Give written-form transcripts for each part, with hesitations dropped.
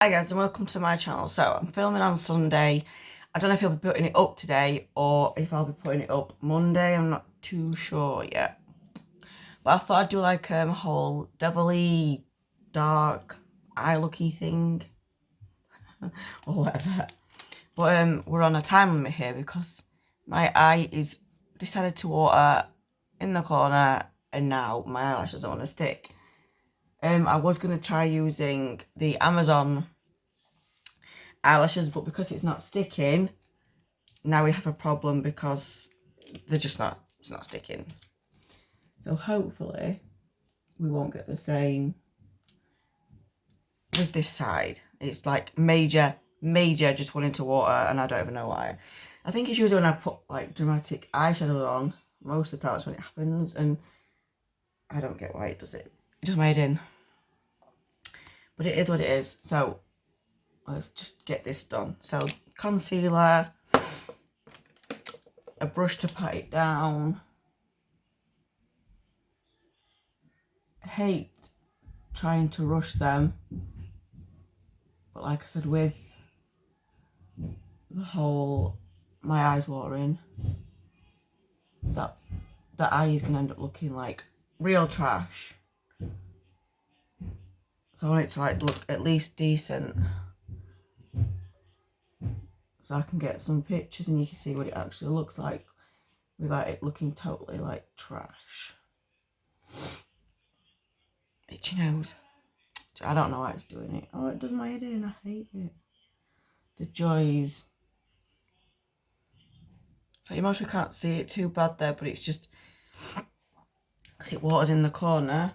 Hi guys and welcome to my channel. So I'm filming on Sunday. I don't know if I'll be putting it up today or if I'll be putting it up Monday. I'm not too sure yet. But I thought I'd do like a whole devil-y, dark, eye-looky thing or whatever. But we're on a time limit here because my eye is decided to water in the corner and now my eyelashes don't want to stick. I was going to try using the Amazon eyelashes, but because it's not sticking, now we have a problem because it's not sticking. So hopefully we won't get the same with this side. It's like major just wanting to water and I don't even know why. I think it's usually when I put like dramatic eyeshadow on, most of the time it's when it happens, and I don't get why it does it. It just made in. But it is what it is. So let's just get this done. So concealer, a brush to pat it down. I hate trying to rush them, but like I said, with the whole my eyes watering, that eye is gonna end up looking like real trash. So I want it to like look at least decent, so I can get some pictures and you can see what it actually looks like without it looking totally like trash. Itchy nose. I don't know why it's doing it. Oh, it does my head in. I hate it. The joys. So you mostly can't see it too bad there, but it's just because it waters in the corner.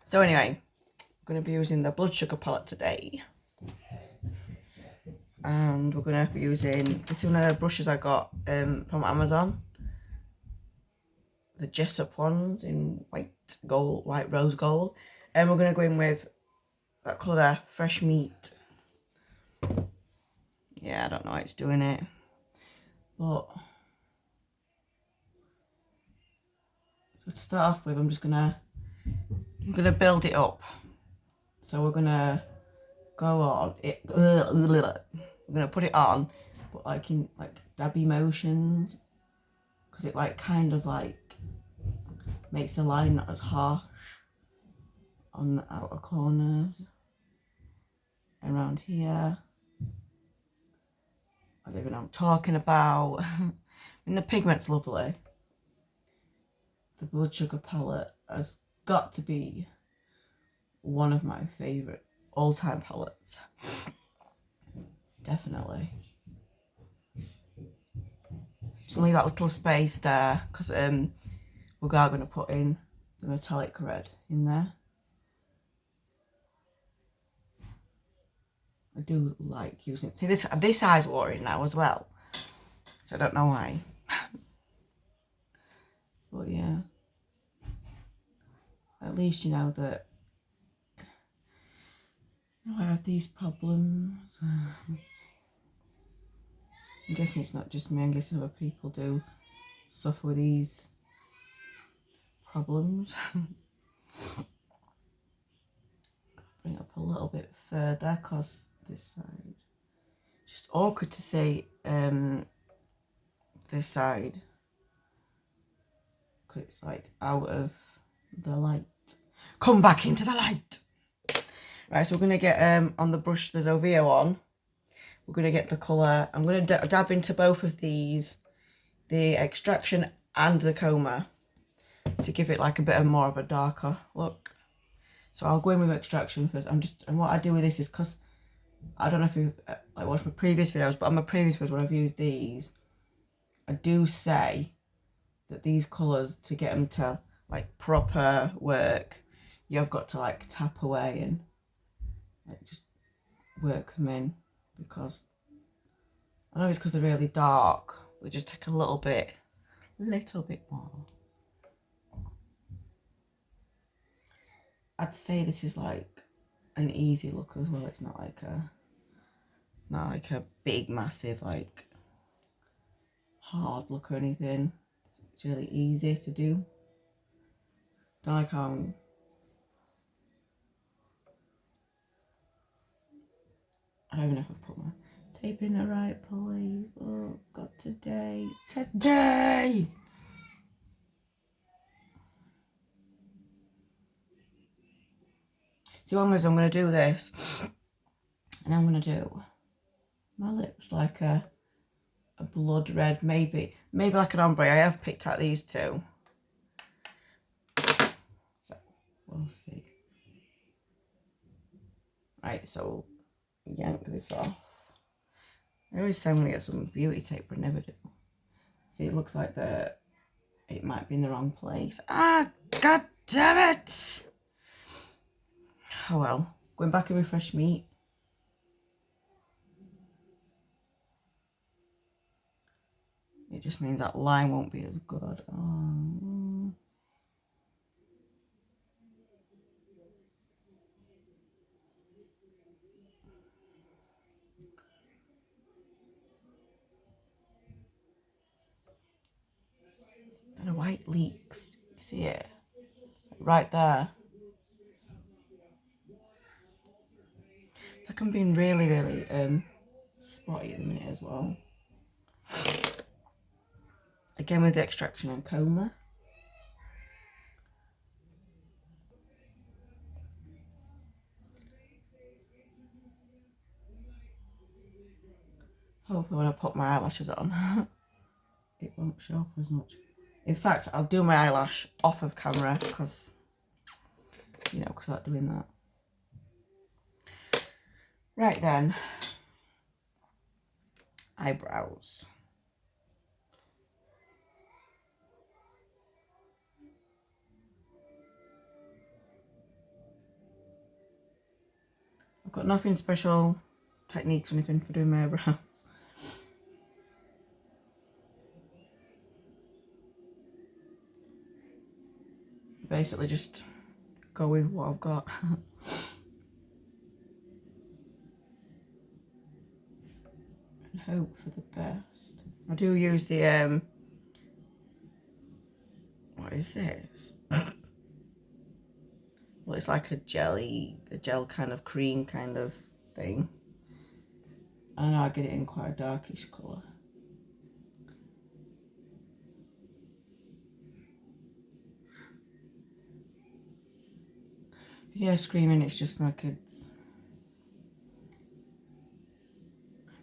So anyway, I'm going to be using the blood sugar palette today. And we're going to be using, this is one of the brushes I got from Amazon. The Jessup ones in white rose gold. And we're going to go in with that colour there, Fresh Meat. Yeah, I don't know how it's doing it. But, so to start off with, I'm going to build it up. So we're going to go on it. We're going to put it on, but like in like dabby motions. Because it like kind of like makes the line not as harsh on the outer corners. And around here. I don't even know what I'm talking about. And the pigment's lovely. The blood sugar palette has got to be one of my favourite all-time palettes. Definitely. Just leave that little space there because we're going to put in the metallic red in there. I do like using it. See, this eye's watering now as well, so I don't know why. But yeah, at least you know that I have these problems. I'm guessing it's not just me. I'm guessing other people do suffer with these problems. Bring it up a little bit further because this side. It's just awkward to say this side because it's like out of the light. Come back into the light. Right, so we're going to get on the brush there's Ovio on. We're going to get the colour. I'm going to dab into both of these, the extraction and the coma, to give it like a bit of more of a darker look. So I'll go in with extraction first. And what I do with this is because I don't know if you've like watched my previous videos, but on my previous videos when I've used these, I do say that these colours, to get them to like proper work, you've got to like tap away and like just work them in, because I know it's because they're really dark. They just take a little bit more. I'd say this is like an easy look as well. It's not like a big massive like hard look or anything. It's really easy to do. Don't like how I don't even know if I've put my tape in the right place. Oh God, today. So what I'm going to do this, and I'm going to do my lips like a blood red, maybe like an ombre. I have picked out these two, so we'll see. Right, so yank this off. I always say I'm going to get some beauty tape, but I never do. See, it looks like it might be in the wrong place. Ah, God damn it! Oh well, going back and refresh meat. It just means that line won't be as good. Oh. And a white leaks. You see it? Right there. It's like I'm being really, really spotty at the minute as well. Again with the extraction and coma. Hopefully when I put my eyelashes on, it won't show up as much. In fact, I'll do my eyelash off of camera because, you know, because I like doing that. Right then, eyebrows. I've got nothing special techniques or anything for doing my eyebrows. Basically just go with what I've got. And hope for the best. I do use the what is this? Well, it's like a gel kind of cream kind of thing. I know I get it in quite a darkish colour. If you hear screaming, it's just my kids.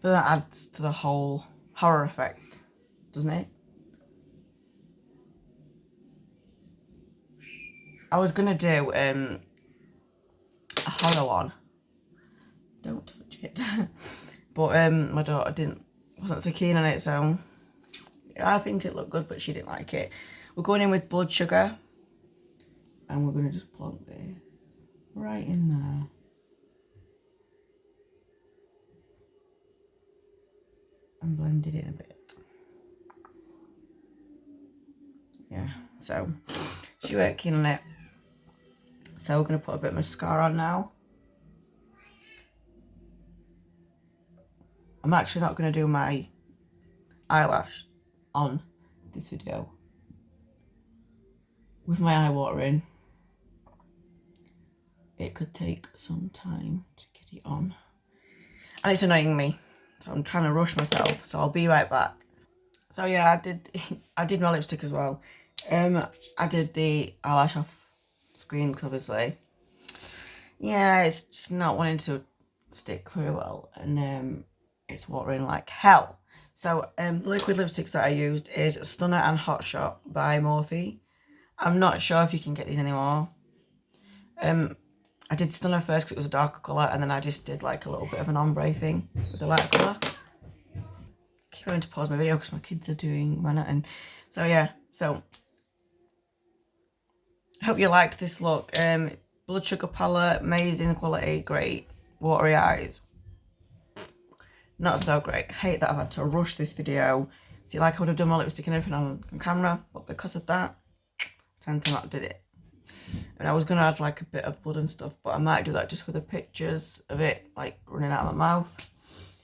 But that adds to the whole horror effect, doesn't it? I was gonna do a horror one. Don't touch it. But my daughter wasn't so keen on it, so I think it looked good, but she didn't like it. We're going in with blood sugar, and we're gonna just plonk this right in there. And blend it in a bit. Yeah, so she weren't keen on it. So we're gonna put a bit of mascara on now. I'm actually not gonna do my eyelash on this video with my eye watering. It could take some time to get it on, and it's annoying me, so I'm trying to rush myself, so I'll be right back. So yeah, I did my lipstick as well. I did the eyelash off screen because obviously, yeah, it's just not wanting to stick very well, and it's watering like hell. So the liquid lipsticks that I used is Stunner and Hot Shot by Morphe. I'm not sure if you can get these anymore. I did Stunner first because it was a darker colour, and then I just did like a little bit of an ombre thing with a lighter colour. I keep having to pause my video because my kids are doing Manhattan. So yeah, so hope you liked this look. Blood sugar palette, amazing quality, great. Watery eyes, not so great. Hate that I've had to rush this video. See, like I would have done my lipstick and everything on camera, but because of that, I tend to not do it. And I was going to add like a bit of blood and stuff, but I might do that just for the pictures of it like running out of my mouth.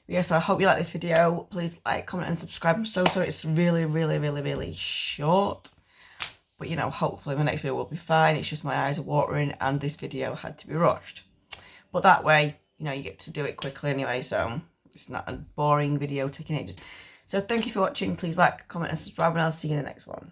But yeah, so I hope you like this video. Please like, comment and subscribe. I'm so sorry it's really short. But you know, hopefully my next video will be fine. It's just my eyes are watering and this video had to be rushed. But that way, you know, you get to do it quickly anyway, so it's not a boring video taking ages. So thank you for watching. Please like, comment and subscribe, and I'll see you in the next one.